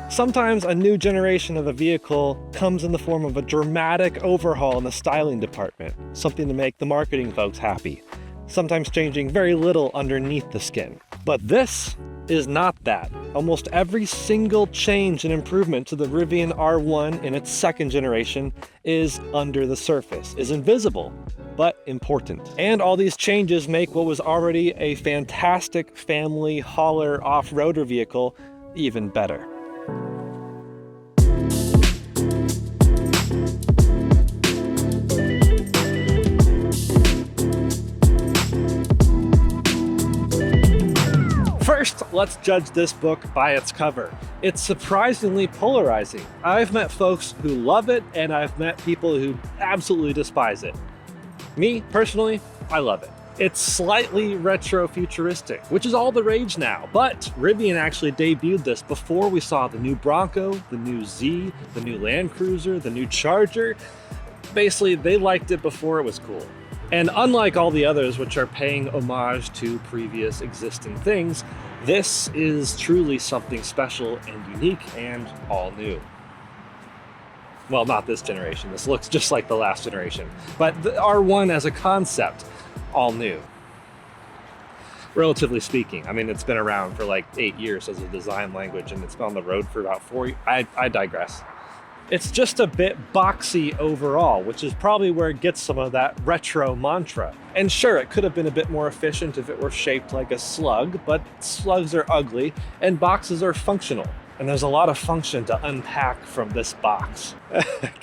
Sometimes a new generation of a vehicle comes in the form of a dramatic overhaul in the styling department, something to make the marketing folks happy, sometimes changing very little underneath the skin. But this is not that. Almost every single change and improvement to the Rivian R1 in its second generation is under the surface, is invisible, but important. And all these changes make what was already a fantastic family hauler off-roader vehicle even better. First, let's judge this book by its cover. It's surprisingly polarizing. I've met folks who love it, and I've met people who absolutely despise it. Me, personally, I love it. It's slightly retro-futuristic, which is all the rage now, but Rivian actually debuted this before we saw the new Bronco, the new Z, the new Land Cruiser, the new Charger. Basically, they liked it before it was cool. And unlike all the others, which are paying homage to previous existing things, this is truly something special and unique and all new. Well, not this generation. This looks just like the last generation. But the R1 as a concept, all new. Relatively speaking. I mean, it's been around for like 8 years as a design language, and it's been on the road for about 4 years. I digress. It's just a bit boxy overall, which is probably where it gets some of that retro mantra. And sure, it could have been a bit more efficient if it were shaped like a slug, but slugs are ugly and boxes are functional. And there's a lot of function to unpack from this box.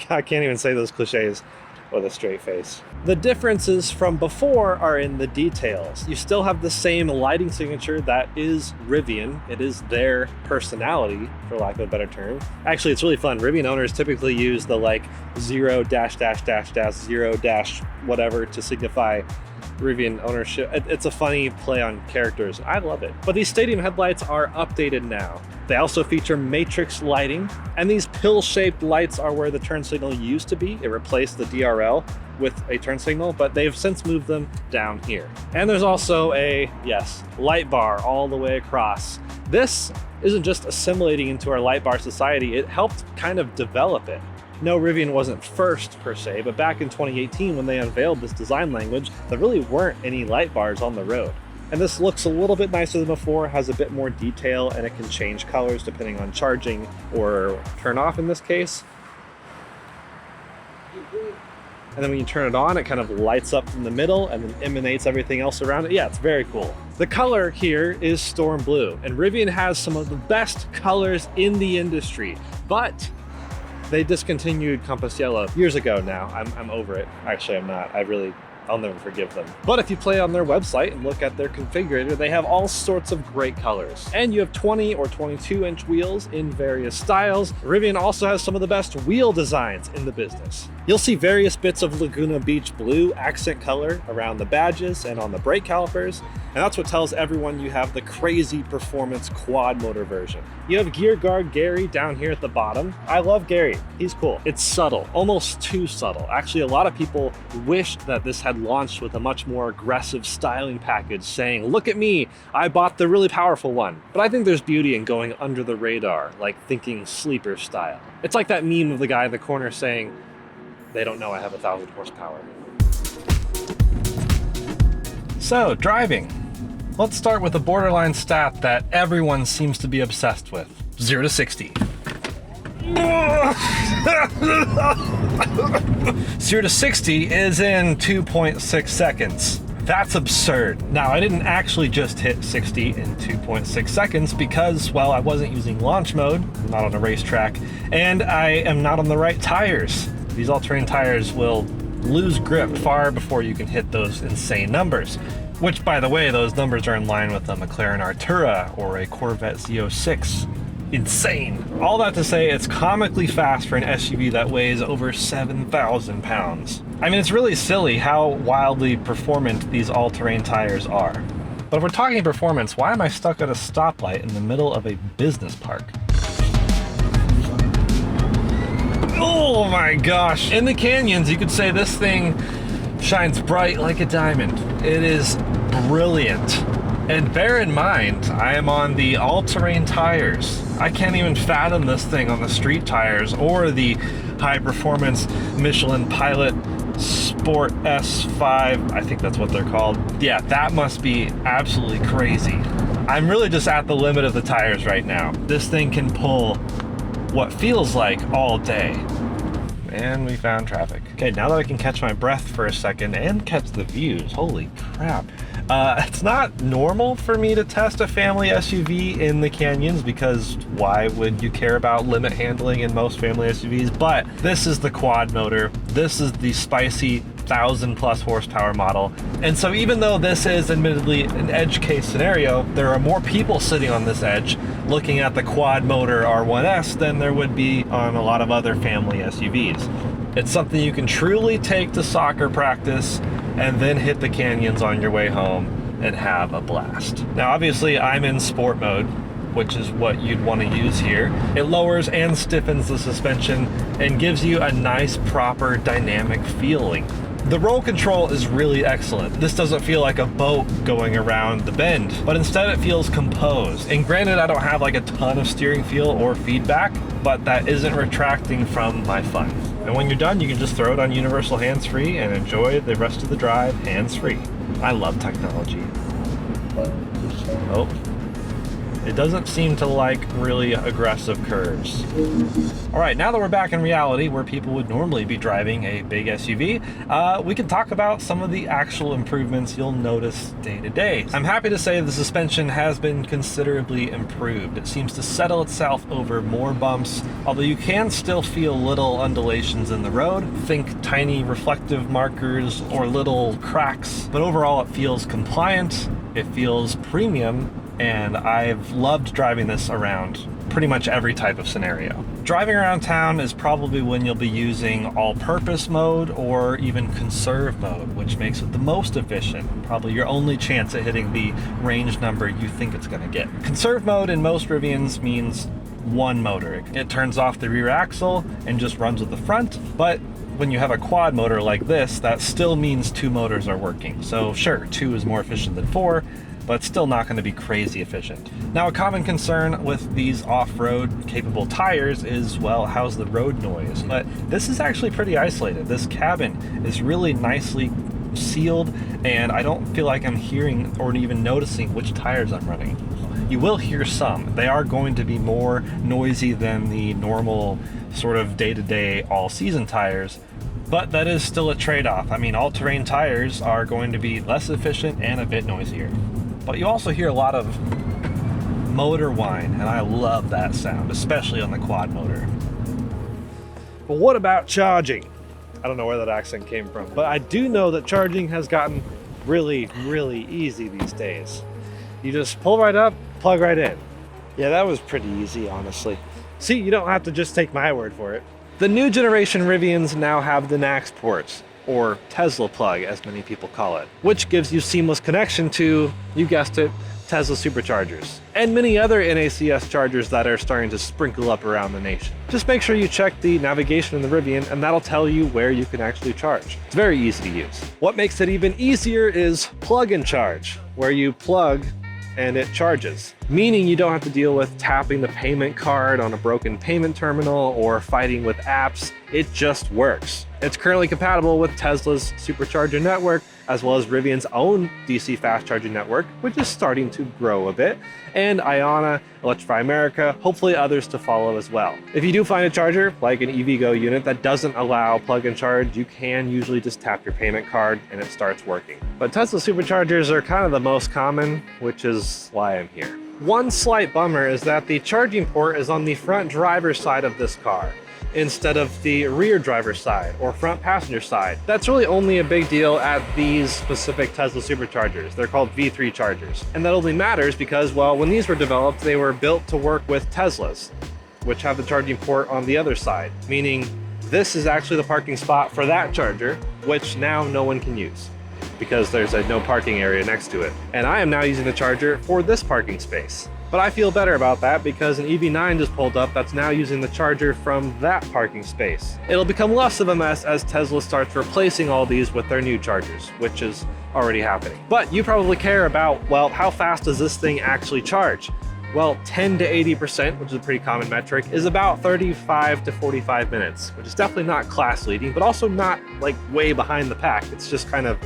I can't even say those cliches with a straight face. The differences from before are in the details. You still have the same lighting signature that is Rivian. It is their personality, for lack of a better term. Actually, it's really fun. Rivian owners typically use the like 0 dash dash dash dash 0 dash whatever to signify Rivian ownership. It's a funny play on characters. I love it. But these stadium headlights are updated now. They also feature matrix lighting, and these pill-shaped lights are where the turn signal used to be. It replaced the DRL with a turn signal, but they've since moved them down here. And there's also a, yes, light bar all the way across. This isn't just assimilating into our light bar society, it helped kind of develop it. No, Rivian wasn't first per se, but back in 2018 when they unveiled this design language, there really weren't any light bars on the road. And this looks a little bit nicer than before, has a bit more detail, and it can change colors depending on charging or turn off in this case. And then when you turn it on, it kind of lights up from the middle and then emanates everything else around it. Yeah, it's very cool. The color here is Storm Blue, and Rivian has some of the best colors in the industry, but they discontinued Compass Yellow years ago now. I'm over it. Actually, I'm not. I'll never forgive them. But if you play on their website and look at their configurator, they have all sorts of great colors. And you have 20 or 22-inch wheels in various styles. Rivian also has some of the best wheel designs in the business. You'll see various bits of Laguna Beach blue accent color around the badges and on the brake calipers, and that's what tells everyone you have the crazy performance quad motor version. You have Gear Guard Gary down here at the bottom. I love Gary, he's cool. It's subtle, almost too subtle. Actually, a lot of people wish that this had launched with a much more aggressive styling package saying, look at me, I bought the really powerful one. But I think there's beauty in going under the radar, like thinking sleeper style. It's like that meme of the guy in the corner saying, they don't know I have 1,000 horsepower. So, driving. Let's start with a borderline stat that everyone seems to be obsessed with. 0 to 60. 0 to 60 is in 2.6 seconds. That's absurd. Now, I didn't actually just hit 60 in 2.6 seconds because, well, I wasn't using launch mode, I'm not on a racetrack, and I am not on the right tires. These all-terrain tires will lose grip far before you can hit those insane numbers. Which, by the way, those numbers are in line with a McLaren Artura or a Corvette Z06. Insane. All that to say, it's comically fast for an SUV that weighs over 7,000 pounds. I mean, it's really silly how wildly performant these all-terrain tires are. But if we're talking performance, why am I stuck at a stoplight in the middle of a business park? Oh my gosh. In the canyons, you could say this thing shines bright like a diamond. It is brilliant. And bear in mind, I am on the all-terrain tires. I can't even fathom this thing on the street tires or the high performance Michelin Pilot Sport S5, I think that's what they're called. Yeah, that must be absolutely crazy. I'm really just at the limit of the tires right now. This thing can pull what feels like all day. And we found traffic. Okay, now that I can catch my breath for a second and catch the views, holy crap. It's not normal for me to test a family SUV in the canyons because why would you care about limit handling in most family SUVs? But this is the quad motor. This is the spicy 1,000+ horsepower model. And so even though this is admittedly an edge case scenario, there are more people sitting on this edge looking at the quad motor R1S than there would be on a lot of other family SUVs. It's something you can truly take to soccer practice and then hit the canyons on your way home and have a blast. Now, obviously I'm in sport mode, which is what you'd want to use here. It lowers and stiffens the suspension and gives you a nice, proper, dynamic feeling. The roll control is really excellent. This doesn't feel like a boat going around the bend, but instead it feels composed. And granted, I don't have like a ton of steering feel or feedback, but that isn't retracting from my fun. And when you're done, you can just throw it on universal hands-free and enjoy the rest of the drive hands-free. I love technology. Oh. It doesn't seem to like really aggressive curves. All right, now that we're back in reality where people would normally be driving a big SUV, we can talk about some of the actual improvements you'll notice day to day. I'm happy to say the suspension has been considerably improved. It seems to settle itself over more bumps, although you can still feel little undulations in the road. Think tiny reflective markers or little cracks, but overall it feels compliant, it feels premium, and I've loved driving this around pretty much every type of scenario. Driving around town is probably when you'll be using all-purpose mode or even conserve mode, which makes it the most efficient, probably your only chance at hitting the range number you think it's going to get. Conserve mode in most Rivians means one motor. It turns off the rear axle and just runs with the front, but when you have a quad motor like this, that still means two motors are working. So sure, 2 is more efficient than 4, but still not going to be crazy efficient. Now, a common concern with these off-road capable tires is, well, how's the road noise? But this is actually pretty isolated. This cabin is really nicely sealed, and I don't feel like I'm hearing or even noticing which tires I'm running. You will hear some. They are going to be more noisy than the normal sort of day-to-day all-season tires, but that is still a trade-off. I mean, all-terrain tires are going to be less efficient and a bit noisier. But you also hear a lot of motor whine, and I love that sound, especially on the quad motor. But what about charging? I don't know where that accent came from, but I do know that charging has gotten really, really easy these days. You just pull right up, plug right in. Yeah, that was pretty easy, honestly. See, you don't have to just take my word for it. The new generation Rivians now have the NACS ports, or Tesla plug, as many people call it, which gives you seamless connection to, you guessed it, Tesla superchargers, and many other NACS chargers that are starting to sprinkle up around the nation. Just make sure you check the navigation in the Rivian, and that'll tell you where you can actually charge. It's very easy to use. What makes it even easier is plug and charge, where you plug and it charges, meaning you don't have to deal with tapping the payment card on a broken payment terminal or fighting with apps. It just works. It's currently compatible with Tesla's supercharger network, as well as Rivian's own DC fast charging network, which is starting to grow a bit, and Iona, Electrify America, hopefully others to follow as well. If you do find a charger, like an EVgo unit that doesn't allow plug and charge, you can usually just tap your payment card and it starts working. But Tesla superchargers are kind of the most common, which is why I'm here. One slight bummer is that the charging port is on the front driver's side of this car, instead of the rear driver's side or front passenger side. That's really only a big deal at these specific Tesla superchargers. They're called V3 chargers. And that only matters because, well, when these were developed, they were built to work with Teslas, which have the charging port on the other side, meaning this is actually the parking spot for that charger, which now no one can use because there's a no parking area next to it. And I am now using the charger for this parking space. But I feel better about that because an EV9 just pulled up that's now using the charger from that parking space. It'll become less of a mess as Tesla starts replacing all these with their new chargers, which is already happening. But you probably care about, well, how fast does this thing actually charge? Well, 10 to 80%, which is a pretty common metric, is about 35 to 45 minutes, which is definitely not class leading, but also not like way behind the pack. It's just kind of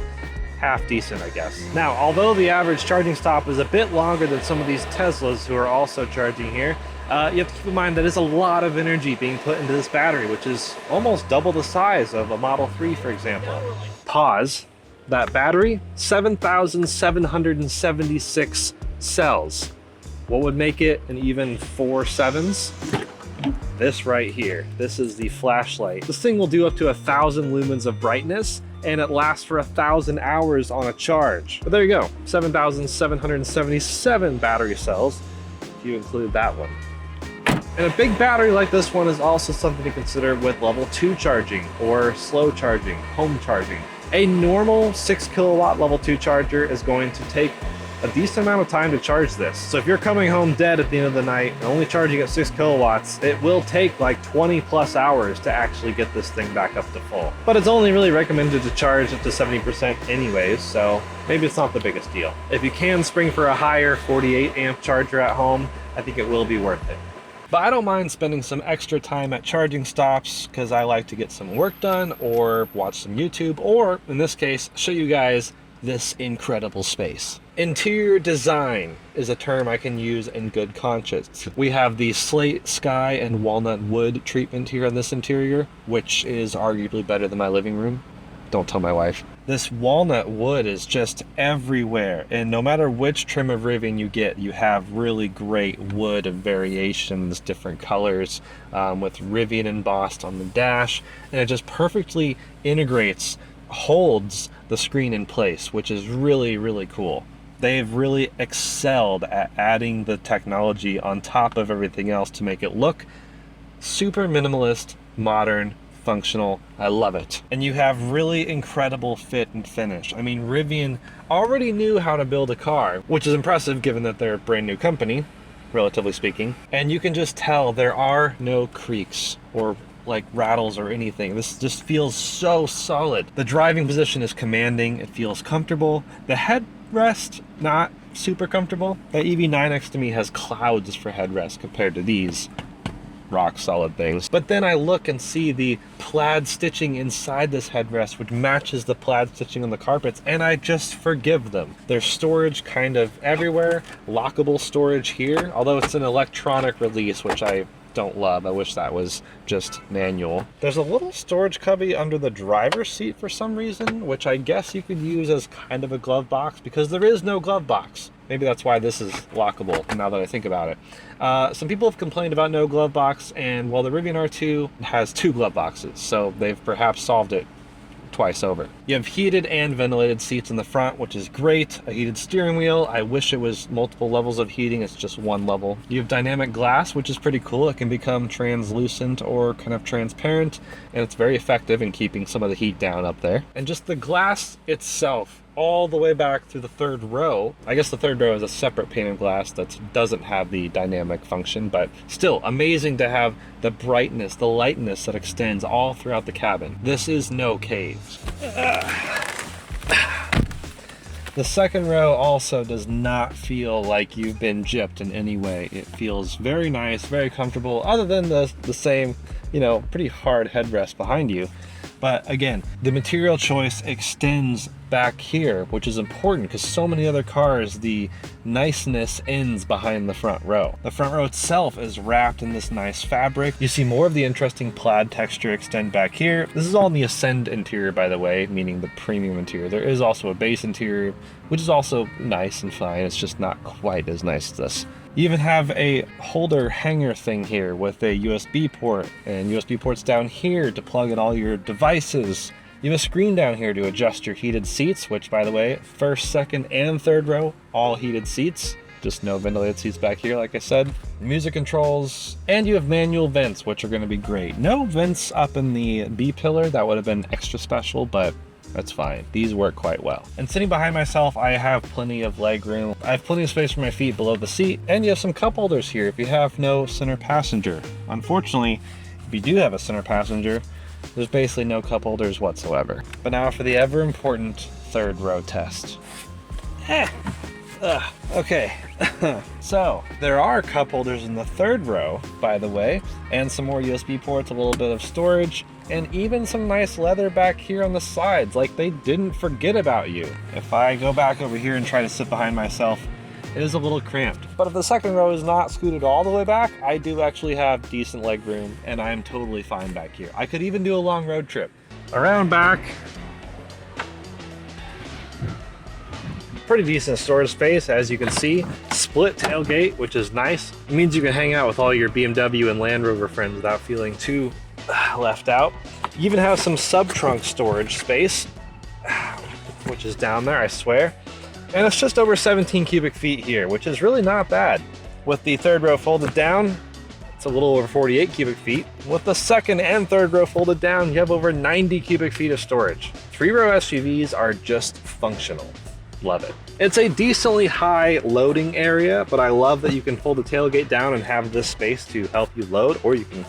half decent, I guess. Now, although the average charging stop is a bit longer than some of these Teslas who are also charging here, you have to keep in mind that is a lot of energy being put into this battery, which is almost double the size of a Model 3, for example. Pause. That battery, 7,776 cells. What would make it an even 4 7s? This right here. This is the flashlight. This thing will do up to 1,000 lumens of brightness, and it lasts for 1,000 hours on a charge. But there you go, 7,777 battery cells, if you include that one. And a big battery like this one is also something to consider with level 2 charging or slow charging, home charging. A normal 6 kilowatt level 2 charger is going to take a decent amount of time to charge this. So if you're coming home dead at the end of the night and only charging at 6 kilowatts, it will take like 20 plus hours to actually get this thing back up to full. But it's only really recommended to charge up to 70% anyways, so maybe it's not the biggest deal. If you can spring for a higher 48 amp charger at home, I think it will be worth it. But I don't mind spending some extra time at charging stops because I like to get some work done or watch some YouTube, or in this case, show you guys this incredible space. Interior design is a term I can use in good conscience. We have the slate sky and walnut wood treatment here on this interior, which is arguably better than my living room. Don't tell my wife. This walnut wood is just everywhere, and no matter which trim of Rivian you get, you have really great wood of variations, different colors, with Rivian embossed on the dash, and it just perfectly integrates, holds the screen in place, which is really, really cool. They've really excelled at adding the technology on top of everything else to make it look super minimalist, modern, functional. I love it. And you have really incredible fit and finish. I mean, Rivian already knew how to build a car, which is impressive given that they're a brand new company, relatively speaking. And you can just tell there are no creaks or like rattles or anything. This just feels so solid. The driving position is commanding. It feels comfortable. The headrest, not super comfortable. That EV9 next to me has clouds for headrest compared to these rock solid things. But then I look and see the plaid stitching inside this headrest, which matches the plaid stitching on the carpets, and I just forgive them. There's storage kind of everywhere. Lockable storage here, although it's an electronic release, which I don't love. I wish that was just manual. There's a little storage cubby under the driver's seat for some reason, which I guess you could use as kind of a glove box because there is no glove box. Maybe that's why this is lockable now that I think about it. Some people have complained about no glove box, and well, the Rivian R2 has 2 glove boxes, so they've perhaps solved it twice over. You have heated and ventilated seats in the front, which is great. A heated steering wheel. I wish it was multiple levels of heating. It's just one level. You have dynamic glass, which is pretty cool. It can become translucent or kind of transparent, and it's very effective in keeping some of the heat down up there. And just the glass itself, all the way back through the 3rd row. I guess the 3rd row is a separate pane of glass that doesn't have the dynamic function, but still amazing to have the brightness, the lightness that extends all throughout the cabin. This is no caves. The 2nd row also does not feel like you've been gypped in any way. It feels very nice, very comfortable, other than the same, pretty hard headrest behind you. But again, the material choice extends back here, which is important because so many other cars, the niceness ends behind the front row. The front row itself is wrapped in this nice fabric. You see more of the interesting plaid texture extend back here. This is all in the Ascend interior, by the way, meaning the premium interior. There is also a base interior, which is also nice and fine. It's just not quite as nice as this. You even have a holder hanger thing here with a USB port and USB ports down here to plug in all your devices. You have a screen down here to adjust your heated seats, which, by the way, 1st, 2nd, and 3rd row, all heated seats. Just no ventilated seats back here, like I said. Music controls, and you have manual vents, which are going to be great. No vents up in the B pillar. That would have been extra special, but that's fine. These work quite well. And sitting behind myself, I have plenty of leg room. I have plenty of space for my feet below the seat, and you have some cup holders here if you have no center passenger. Unfortunately, if you do have a center passenger, there's basically no cup holders whatsoever. But now for the ever important 3rd row test. Okay, so there are cup holders in the third row, by the way, and some more USB ports, a little bit of storage, and even some nice leather back here on the sides, like they didn't forget about you. If I go back over here and try to sit behind myself, it is a little cramped. But if the second row is not scooted all the way back, I do actually have decent leg room, and I am totally fine back here. I could even do a long road trip. Around back, pretty decent storage space, as you can see. Split tailgate, which is nice. It means you can hang out with all your BMW and Land Rover friends without feeling too left out. You even have some sub-trunk storage space, which is down there, I swear. And it's just over 17 cubic feet here, which is really not bad. With the third row folded down, it's a little over 48 cubic feet. With the second and third row folded down, you have over 90 cubic feet of storage. Three-row SUVs are just functional. Love it. It's a decently high loading area, but I love that you can fold the tailgate down and have this space to help you load, or you can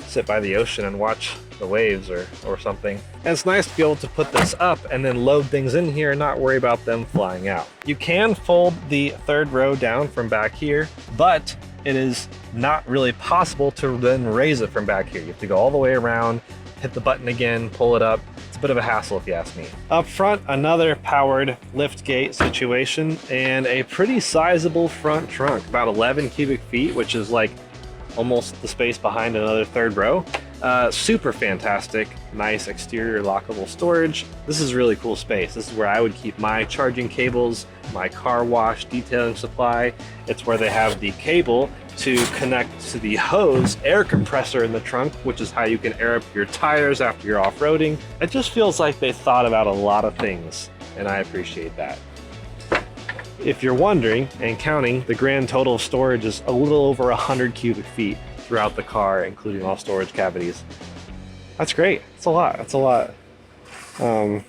sit by the ocean and watch the waves or something. And it's nice to be able to put this up and then load things in here and not worry about them flying out. You can fold the third row down from back here, but it is not really possible to then raise it from back here. You have to go all the way around, hit the button again, pull it up. It's a bit of a hassle if you ask me. Up front, another powered lift gate situation and a pretty sizable front trunk, about 11 cubic feet, which is like almost the space behind another third row. Super fantastic, nice exterior lockable storage. This is really cool space. This is where I would keep my charging cables, my car wash detailing supply. It's where they have the cable to connect to the hose air compressor in the trunk, which is how you can air up your tires after you're off-roading. It just feels like they thought about a lot of things, and I appreciate that. If you're wondering and counting, the grand total of storage is a little over 100 cubic feet throughout the car, including all storage cavities. That's great. That's a lot. That's a lot. I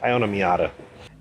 own a Miata.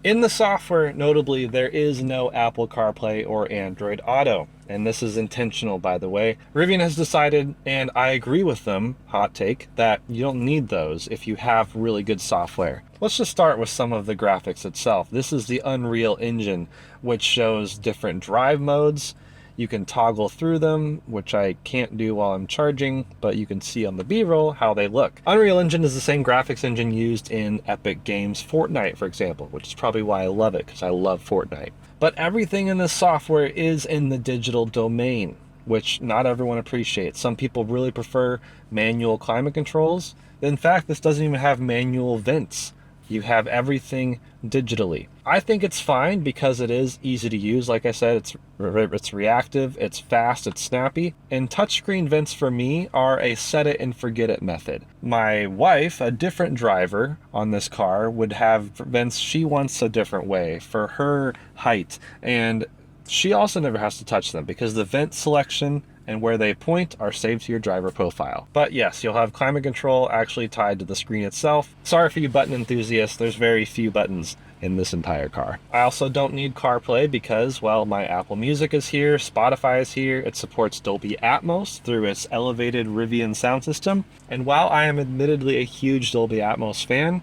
In the software, notably, there is no Apple CarPlay or Android Auto. And this is intentional, by the way. Rivian has decided, and I agree with them, hot take, that you don't need those if you have really good software. Let's just start with some of the graphics itself. This is the Unreal Engine, which shows different drive modes. You can toggle through them, which I can't do while I'm charging, but you can see on the B-roll how they look. Unreal Engine is the same graphics engine used in Epic Games Fortnite, for example, which is probably why I love it, because I love Fortnite. But everything in this software is in the digital domain, which not everyone appreciates. Some people really prefer manual climate controls. In fact, this doesn't even have manual vents. You have everything digitally. I think it's fine because it is easy to use. Like I said, it's reactive, it's fast, it's snappy. And touchscreen vents for me are a set it and forget it method. My wife, a different driver on this car, would have vents she wants a different way for her height. And she also never has to touch them because the vent selection and where they point are saved to your driver profile. But yes, you'll have climate control actually tied to the screen itself. Sorry for you button enthusiasts, there's very few buttons in this entire car. I also don't need CarPlay because, well, my Apple Music is here, Spotify is here, it supports Dolby Atmos through its elevated Rivian sound system. And while I am admittedly a huge Dolby Atmos fan,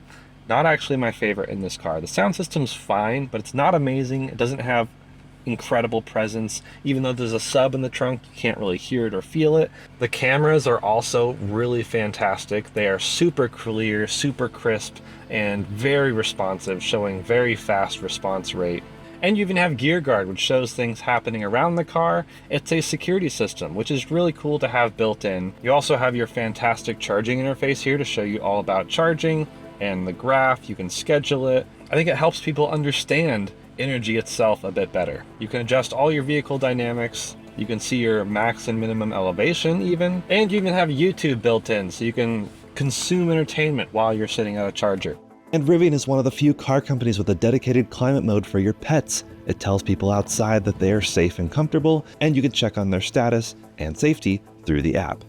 not actually my favorite in this car. The sound system's fine, but it's not amazing. It doesn't have incredible presence. Even though there's a sub in the trunk, you can't really hear it or feel it. The cameras are also really fantastic. They are super clear, super crisp, and very responsive, showing very fast response rate. And you even have Gear Guard, which shows things happening around the car. It's a security system, which is really cool to have built in. You also have your fantastic charging interface here to show you all about charging, and the graph, you can schedule it. I think it helps people understand energy itself a bit better. You can adjust all your vehicle dynamics, you can see your max and minimum elevation even, and you even have YouTube built in so you can consume entertainment while you're sitting at a charger. And Rivian is one of the few car companies with a dedicated climate mode for your pets. It tells people outside that they are safe and comfortable, and you can check on their status and safety through the app.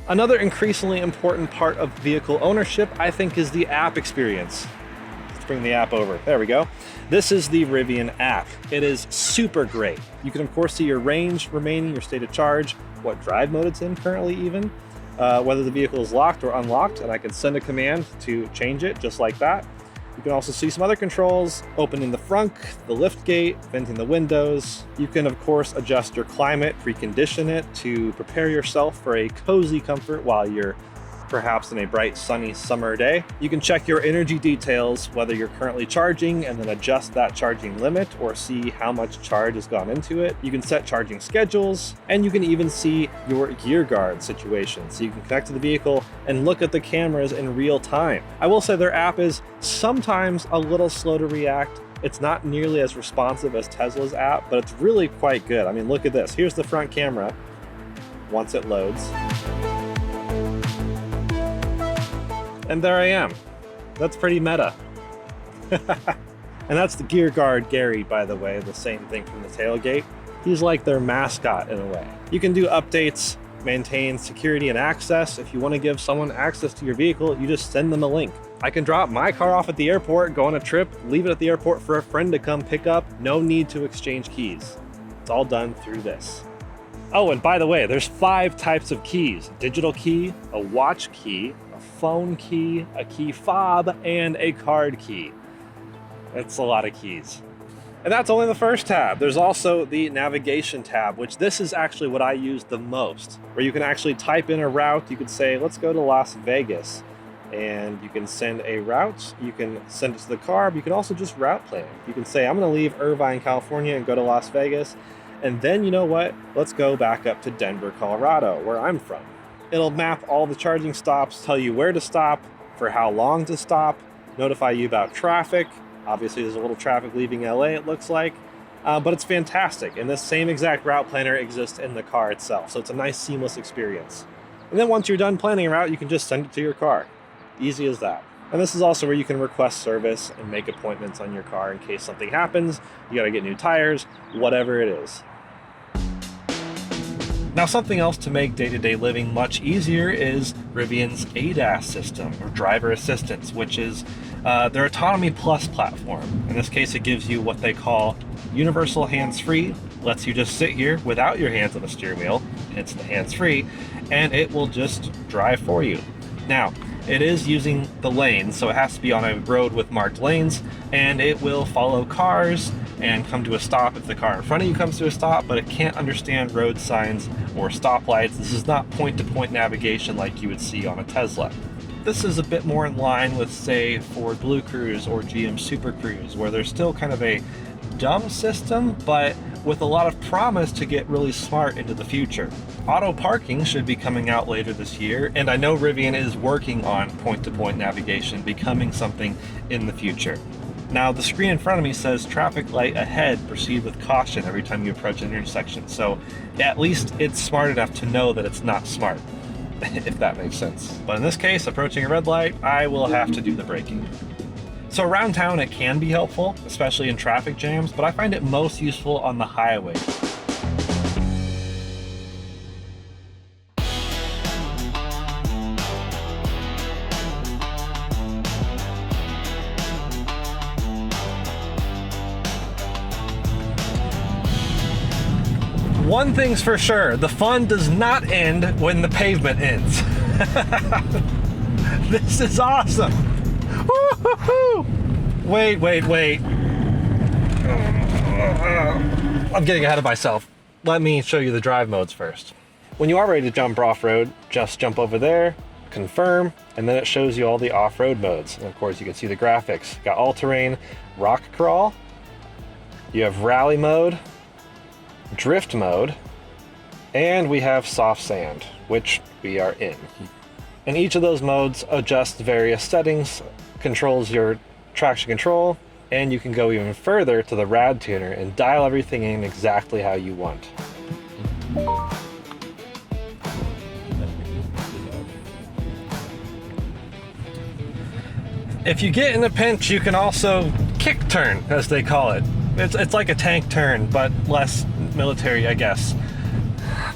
Another increasingly important part of vehicle ownership, I think, is the app experience. Let's bring the app over. There we go. This is the Rivian app. It is super great. You can, of course, see your range remaining, your state of charge, what drive mode it's in currently even, whether the vehicle is locked or unlocked, and I can send a command to change it just like that. You can also see some other controls, opening the frunk, the lift gate, venting the windows. You can of course adjust your climate, precondition it to prepare yourself for a cozy comfort while you're perhaps in a bright sunny summer day. You can check your energy details, whether you're currently charging, and then adjust that charging limit or see how much charge has gone into it. You can set charging schedules, and you can even see your gear guard situation. So you can connect to the vehicle and look at the cameras in real time. I will say their app is sometimes a little slow to react. It's not nearly as responsive as Tesla's app, but it's really quite good. I mean, look at this. Here's the front camera once it loads. And there I am. That's pretty meta. And that's the gear guard Gary, by the way, the same thing from the tailgate. He's like their mascot in a way. You can do updates, maintain security and access. If you want to give someone access to your vehicle, you just send them a link. I can drop my car off at the airport, go on a trip, leave it at the airport for a friend to come pick up. No need to exchange keys. It's all done through this. Oh, and by the way, there's 5 types of keys: digital key, a watch key, phone key, a key fob, and a card key. It's a lot of keys. And that's only the first tab. There's also the navigation tab, which this is actually what I use the most, where you can actually type in a route. You could say, let's go to Las Vegas, and you can send a route. You can send it to the car, but you can also just route plan. You can say, I'm gonna leave Irvine, California and go to Las Vegas. And then, you know what? Let's go back up to Denver, Colorado, where I'm from. It'll map all the charging stops, tell you where to stop, for how long to stop, notify you about traffic. Obviously, there's a little traffic leaving LA, it looks like, but it's fantastic. And this same exact route planner exists in the car itself, so it's a nice, seamless experience. And then once you're done planning a route, you can just send it to your car. Easy as that. And this is also where you can request service and make appointments on your car in case something happens, you gotta get new tires, whatever it is. Now, something else to make day-to-day living much easier is Rivian's ADAS system, or driver assistance, which is their Autonomy Plus platform. In this case, it gives you what they call universal hands-free, lets you just sit here without your hands on the steering wheel, it's the hands-free, and it will just drive for you. Now, it is using the lanes, so it has to be on a road with marked lanes, and it will follow cars and come to a stop if the car in front of you comes to a stop, but it can't understand road signs or stoplights. This is not point-to-point navigation like you would see on a Tesla. This is a bit more in line with, say, Ford Blue Cruise or GM Super Cruise, where there's still kind of a dumb system, but with a lot of promise to get really smart into the future. Auto parking should be coming out later this year, and I know Rivian is working on point-to-point navigation becoming something in the future. Now, the screen in front of me says traffic light ahead, proceed with caution every time you approach an intersection. So at least it's smart enough to know that it's not smart, if that makes sense. But in this case, approaching a red light, I will have to do the braking. So around town, it can be helpful, especially in traffic jams, but I find it most useful on the highway. One thing's for sure, the fun does not end when the pavement ends. This is awesome. Woo-hoo-hoo. Wait. I'm getting ahead of myself. Let me show you the drive modes first. When you are ready to jump off-road, just jump over there, confirm, and then it shows you all the off-road modes. And of course, you can see the graphics. Got all-terrain, rock crawl, you have rally mode, drift mode, and we have soft sand, which we are in. And each of those modes adjusts various settings, controls your traction control, and you can go even further to the rad tuner and dial everything in exactly how you want. If you get in a pinch, you can also kick turn, as they call it. It's like a tank turn, but less military, I guess.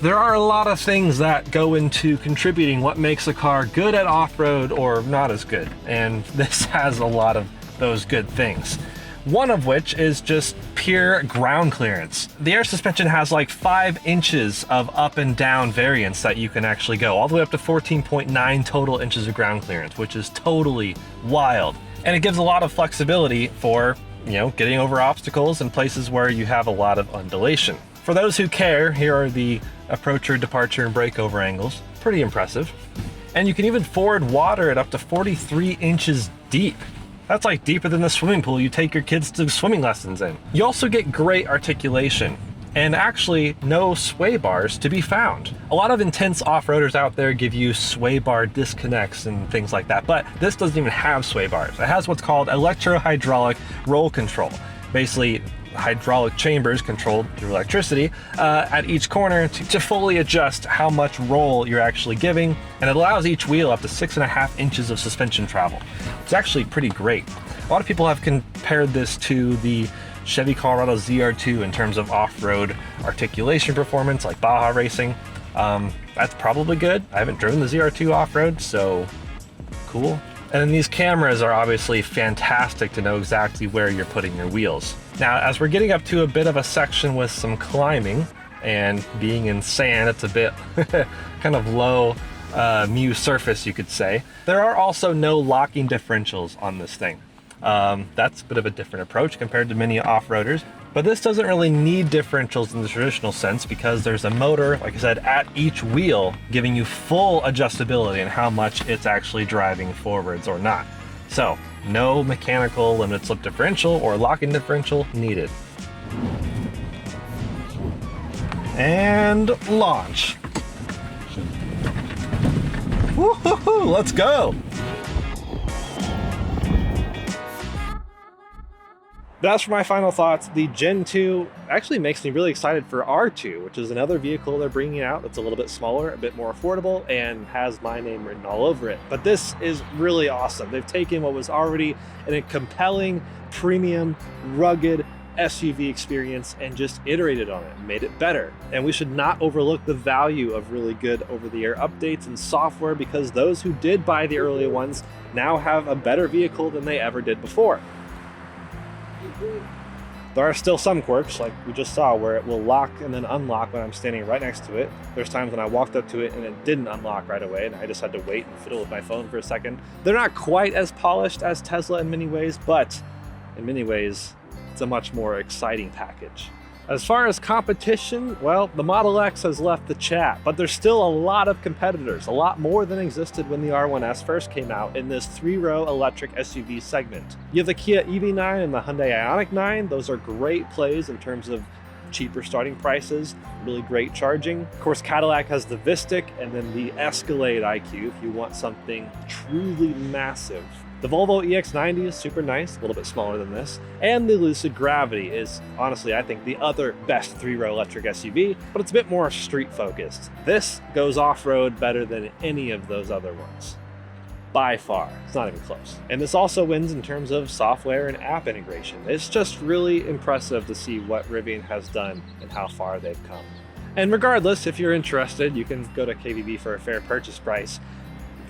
There are a lot of things that go into contributing what makes a car good at off-road or not as good, and this has a lot of those good things. One of which is just pure ground clearance. The air suspension has like 5 inches of up and down variance that you can actually go, all the way up to 14.9 total inches of ground clearance, which is totally wild. And it gives a lot of flexibility for, getting over obstacles in places where you have a lot of undulation. For those who care, here are the approacher, departure, and breakover angles. Pretty impressive. And you can even ford water at up to 43 inches deep. That's like deeper than the swimming pool you take your kids to swimming lessons in. You also get great articulation, and actually no sway bars to be found. A lot of intense off-roaders out there give you sway bar disconnects and things like that, but this doesn't even have sway bars. It has what's called electro-hydraulic roll control. Basically, hydraulic chambers controlled through electricity at each corner to fully adjust how much roll you're actually giving, and it allows each wheel up to 6.5 inches of suspension travel. It's actually pretty great. A lot of people have compared this to the Chevy Colorado ZR2 in terms of off-road articulation performance, like Baja racing. That's probably good. I haven't driven the ZR2 off-road, so cool. And then these cameras are obviously fantastic to know exactly where you're putting your wheels. Now, as we're getting up to a bit of a section with some climbing and being in sand, it's a bit kind of low mu surface, you could say. There are also no locking differentials on this thing. That's a bit of a different approach compared to many off-roaders, but this doesn't really need differentials in the traditional sense because there's a motor, like I said, at each wheel giving you full adjustability in how much it's actually driving forwards or not. So no mechanical limited slip differential or locking differential needed. And launch. Woo-hoo-hoo, let's go. But as for my final thoughts, the Gen 2 actually makes me really excited for R2, which is another vehicle they're bringing out that's a little bit smaller, a bit more affordable, and has my name written all over it. But this is really awesome. They've taken what was already a compelling, premium, rugged SUV experience and just iterated on it and made it better. And we should not overlook the value of really good over-the-air updates and software, because those who did buy the earlier ones now have a better vehicle than they ever did before. There are still some quirks, like we just saw, where it will lock and then unlock when I'm standing right next to it. There's times when I walked up to it and it didn't unlock right away, and I just had to wait and fiddle with my phone for a second. They're not quite as polished as Tesla in many ways, but in many ways, it's a much more exciting package. As far as competition, well, the Model X has left the chat, but there's still a lot of competitors, a lot more than existed when the R1S first came out in this 3-row electric SUV segment. You have the Kia EV9 and the Hyundai Ioniq 9. Those are great plays in terms of cheaper starting prices, really great charging. Of course, Cadillac has the Vistic and then the Escalade IQ if you want something truly massive. The Volvo EX90 is super nice, a little bit smaller than this, and the Lucid Gravity is honestly, I think, the other best 3-row electric SUV, but it's a bit more street focused. This goes off-road better than any of those other ones. By far, it's not even close. And this also wins in terms of software and app integration. It's just really impressive to see what Rivian has done and how far they've come. And regardless, if you're interested, you can go to KBB for a fair purchase price.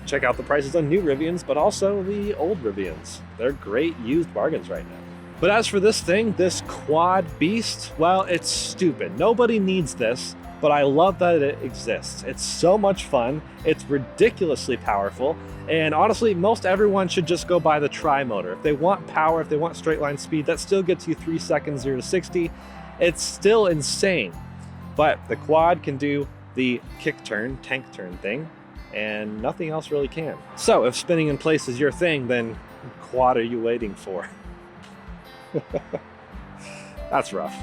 Check out the prices on new Rivians, but also the old Rivians. They're great used bargains right now. But as for this thing, this quad beast, well, it's stupid. Nobody needs this, but I love that it exists. It's so much fun, it's ridiculously powerful, and honestly, most everyone should just go buy the tri-motor. If they want power, if they want straight line speed, that still gets you 3 seconds 0 to 60. It's still insane, but the quad can do the kick turn, tank turn thing, and nothing else really can. So if spinning in place is your thing, then quad are you waiting for? That's rough.